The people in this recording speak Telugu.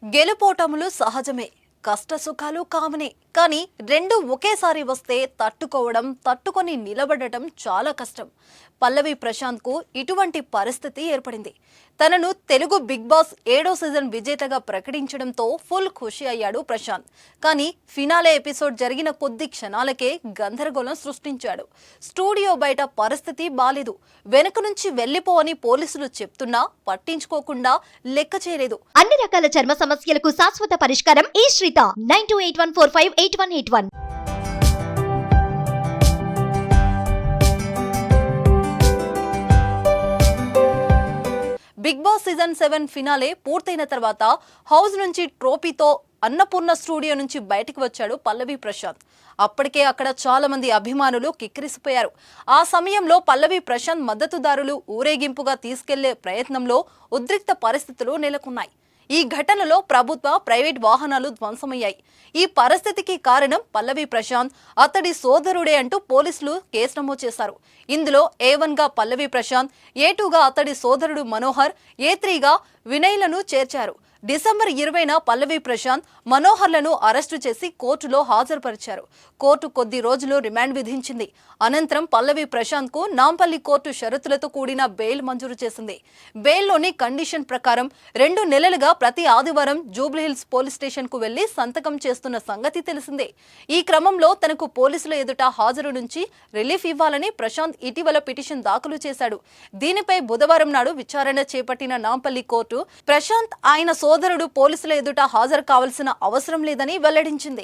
గెలుపోటములు సహజమే, కష్ట సుఖాలు కామనే. కానీ రెండు ఒకేసారి వస్తే తట్టుకొని నిలబడటం చాలా కష్టం. పల్లవి ప్రశాంత్కు ఇటువంటి పరిస్థితి ఏర్పడింది. తనను తెలుగు బిగ్ బాస్ 7వ సీజన్ విజేతగా ప్రకటించడంతో ఫుల్ ఖుషి అయ్యాడు ప్రశాంత్. కానీ ఫినాలే ఎపిసోడ్ జరిగిన కొద్ది క్షణాలకే గందరగోళం సృష్టించాడు. స్టూడియో బయట పరిస్థితి బాలేదు. వెనుక నుంచి వెళ్లిపోవని పోలీసులు చెప్తున్నా పట్టించుకోకుండా లెక్క చేయలేదు. అన్ని రకాల చర్మ సమస్యలకు శాశ్వత పరిష్కారం ఈ శ్రీత 9281458181. బిగ్ బాస్ సీజన్ 7 ఫినాలే పూర్తయిన తర్వాత హౌస్ నుంచి ట్రోఫీతో అన్నపూర్ణ స్టూడియో నుంచి బయటకు వచ్చాడు పల్లవి ప్రశాంత్. అప్పటికే అక్కడ చాలా మంది అభిమానులు కిక్కిరిసిపోయారు. ఆ సమయంలో పల్లవి ప్రశాంత్ మద్దతుదారులు ఊరేగింపుగా తీసుకెళ్లే ప్రయత్నంలో ఉద్రిక్త పరిస్థితులు నెలకొన్నాయి. ఈ ఘటనలో ప్రభుత్వ, ప్రైవేట్ వాహనాలు ధ్వంసమయ్యాయి. ఈ పరిస్థితికి కారణం పల్లవి ప్రశాంత్, అతడి సోదరుడే అంటూ పోలీసులు కేసు నమోదు చేశారు. ఇందులో A1 గా పల్లవి ప్రశాంత్, A2 గా అతడి సోదరుడు మనోహర్, A3 గా వినయ్లను చేర్చారు. డిసెంబర్ 20న పల్లవి ప్రశాంత్, మనోహర్లను అరెస్టు చేసి కోర్టులో హాజరుపరిచారు. కోర్టు కొద్ది రోజులు రిమాండ్ విధించింది. అనంతరం పల్లవి ప్రశాంత్ కు నాంపల్లి కోర్టు షరతులతో కూడిన బెయిల్ మంజూరు చేసింది. బెయిల్లోని కండిషన్ ప్రకారం 2 నెలలుగా ప్రతి ఆదివారం జూబ్లీహిల్స్ పోలీస్ స్టేషన్ కు వెళ్లి సంతకం చేస్తున్న సంగతి తెలిసిందే. ఈ క్రమంలో తనకు పోలీసుల ఎదుట హాజరు నుంచి రిలీఫ్ ఇవ్వాలని ప్రశాంత్ ఇటీవల పిటిషన్ దాఖలు చేశాడు. దీనిపై బుధవారం నాడు విచారణ చేపట్టిన నాంపల్లి కోర్టు ప్రశాంత్ ఆయన సోదరుడు పోలీసుల ఎదుట హాజరు కావాల్సిన అవసరం లేదని వెల్లడించింది.